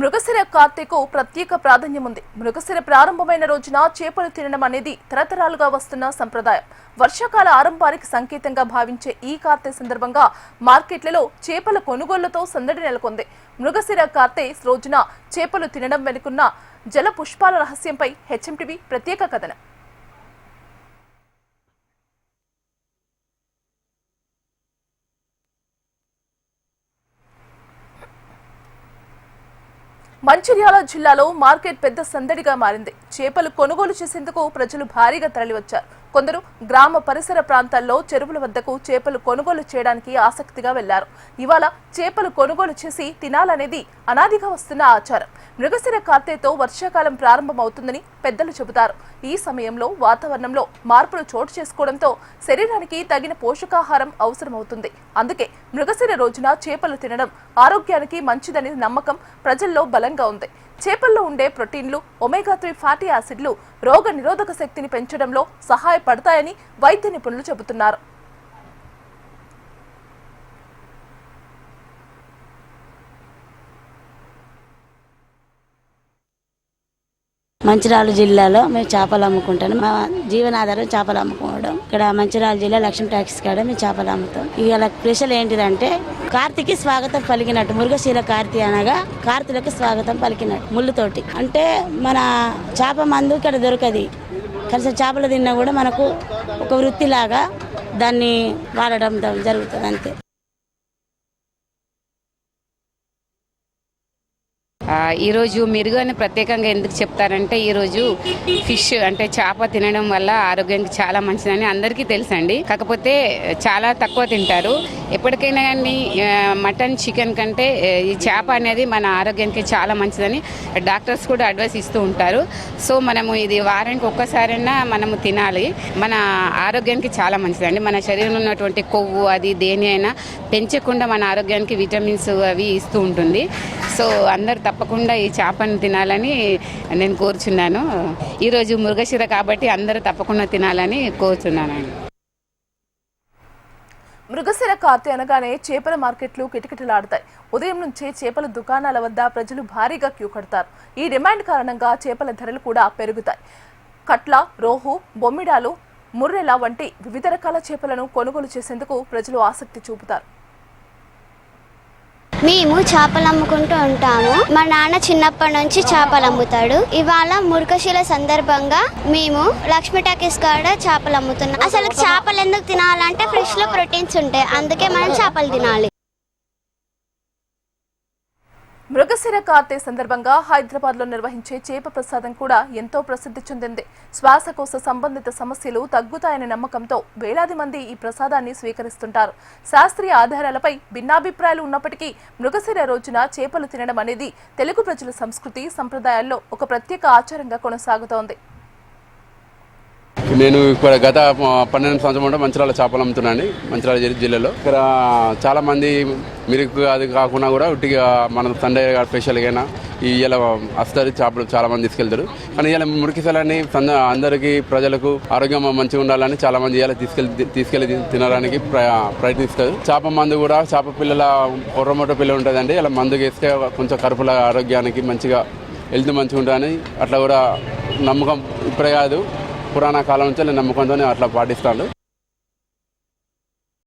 మృగశిర కార్తెకు ప్రత్యేక ప్రాధాన్యం ఉంది. మృగశిర ప్రారంభమైన రోజున చేపలు తినడం అనేది తరతరాలుగా వస్తున్న సంప్రదాయం. వర్షాకాల ఆరంభానికి సంకేతంగా భావించే ఈ కార్తె సందర్భంగా మార్కెట్లలో చేపల కొనుగోళ్లతో సందడి నెలకొంది. మృగశిర కార్తె రోజున చేపలు తినడం వెనుకున్న జల పుష్పాల రహస్యంపై హెచ్ఎంటీవీ ప్రత్యేక కథనం. మంచిర్యాల జిల్లాలో మార్కెట్ పెద్ద సందడిగా మారింది. చేపలు కొనుగోలు చేసేందుకు ప్రజలు భారీగా తరలివచ్చారు. కొందరు గ్రామ పరిసర ప్రాంతాల్లో చెరువుల వద్దకు చేపలు కొనుగోలు చేయడానికి ఆసక్తిగా వెళ్లారు. ఇవాళ చేపలు కొనుగోలు చేసి తినాలనేది అనాదిగా వస్తున్న ఆచారం. మృగశిర కార్తెతో వర్షాకాలం ప్రారంభమవుతుందని పెద్దలు చెబుతారు. ఈ సమయంలో వాతావరణంలో మార్పులు చోటు చేసుకోవడంతో శరీరానికి తగిన పోషకాహారం అవసరమవుతుంది. అందుకే మృగశిర రోజున చేపలు తినడం ఆరోగ్యానికి మంచిదని నమ్మకం ప్రజల్లో బలంగా ఉంది. చేపల్లో ఉండే ప్రోటీన్లు, ఒమేగా-3 ఫ్యాటీ యాసిడ్లు రోగ నిరోధక శక్తిని పెంచడంలో సహాయపడతాయని వైద్య నిపుణులు చెబుతున్నారు. మంచిర్యాల జిల్లాలో మేము చేపలు అమ్ముకుంటాం. మా జీవనాధారం చేపలు అమ్ముకోవడం. ఇక్కడ మంచిర్యాల జిల్లా లక్ష్మీ టాక్సీ కాడ మేము చేపలు అమ్ముతాం. ఇవాళ స్పెషల్ ఏంటిదంటే కార్తీకి స్వాగతం పలికినట్టు. మృగశిర కార్తీ అనగా కార్తీలకు స్వాగతం పలికినట్టు ముళ్ళుతోటి. అంటే మన చేప మందు ఇక్కడ దొరకది. కలిసి చేపలు తిన్నా కూడా మనకు ఒక వృత్తిలాగా దాన్ని వాడడం జరుగుతుంది అంతే. ఈరోజు మెరుగు అని ప్రత్యేకంగా ఎందుకు చెప్తారంటే ఈరోజు ఫిష్ అంటే చేప తినడం వల్ల ఆరోగ్యానికి చాలా మంచిదని అందరికీ తెలుసండి. కాకపోతే చాలా తక్కువ తింటారు. ఎప్పటికైనా కానీ మటన్, చికెన్ కంటే ఈ చేప అనేది మన ఆరోగ్యానికి చాలా మంచిదని డాక్టర్స్ కూడా అడ్వైస్ ఇస్తూ ఉంటారు. సో మనము ఇది వారానికి ఒక్కసారైనా మనము తినాలి. మన ఆరోగ్యానికి చాలా మంచిదండి. మన శరీరంలో ఉన్నటువంటి కొవ్వు అది దేని అయినా పెంచకుండా మన ఆరోగ్యానికి విటమిన్స్ అవి ఇస్తూ ఉంటుంది. సో అందరు తప్పకుండా ఈ చేపను తినాలని నేను కోరుచున్నాను. ఈరోజు మృగశిర కాబట్టి అందరూ తప్పకుండా తినాలని కోరుచున్నానండి. మృగశిర కార్తె అనగానే చేపల మార్కెట్లు కిటకిటలాడతాయి. ఉదయం నుంచే చేపల దుకాణాల వద్ద ప్రజలు భారీగా క్యూ కడతారు. ఈ డిమాండ్ కారణంగా చేపల ధరలు కూడా పెరుగుతాయి. కట్ల, రోహు, బొమ్మిడాలు, ముర్రెల వంటి వివిధ రకాల చేపలను కొనుగోలు చేసేందుకు ప్రజలు ఆసక్తి చూపుతారు. మేము చేపలు అమ్ముకుంటూ ఉంటాము. మా నాన్న చిన్నప్పటి నుంచి చేపలు అమ్ముతాడు. ఇవాళ మృగశిర సందర్భంగా మేము లక్ష్మీ టాకీస్ కాడ చేపలు అమ్ముతున్నాం. అసలు చేపలు ఎందుకు తినాలంటే ఫ్రెష్ లో ప్రోటీన్స్ ఉంటాయి, అందుకే మనం చేపలు తినాలి. మృగశిర కార్తె సందర్భంగా హైదరాబాద్ లో నిర్వహించే చేప ప్రసాదం కూడా ఎంతో ప్రసిద్ధి చెందింది. శ్వాసకోశ సంబంధిత సమస్యలు తగ్గుతాయనే నమ్మకంతో వేలాది మంది ఈ ప్రసాదాన్ని స్వీకరిస్తుంటారు. శాస్త్రీయ ఆధారాలపై భిన్నాభిప్రాయాలు ఉన్నప్పటికీ మృగశిర రోజున చేపలు తినడం అనేది తెలుగు ప్రజల సంస్కృతి సంప్రదాయాల్లో ఒక ప్రత్యేక ఆచారంగా కొనసాగుతోంది. నేను ఇక్కడ గత 12 సంవత్సరం మంచిర్యాల చేపలు అమ్ముతున్నాను. మంచిర్యాల జిల్లాలో ఇక్కడ చాలా మంది మిరుగు అది కాకుండా కూడా ఉట్టిగా మన సండే స్పెషల్గా ఇలా వస్తారు. చేపలు చాలా మంది తీసుకెళ్తారు. కానీ ఇలా మురికిసలని అందరికీ ప్రజలకు ఆరోగ్యం మంచిగా ఉండాలని చాలా మంది ఇలా తీసుకెళ్లి తినడానికి ప్రయత్నిస్తారు. చేప మందు కూడా చేప పిల్లల కొర్రమొట్ట పిల్ల ఉంటుందండి. ఇలా మందు వేస్తే కొంచెం కరుపుల ఆరోగ్యానికి మంచిగా హెల్త్ మంచిగా ఉంటుందని అట్లా కూడా నమ్మకం. ఇప్పుడే కాదు, పురాణ కాలం నుంచి నమ్మకంతో అట్లా పాటిస్తాను.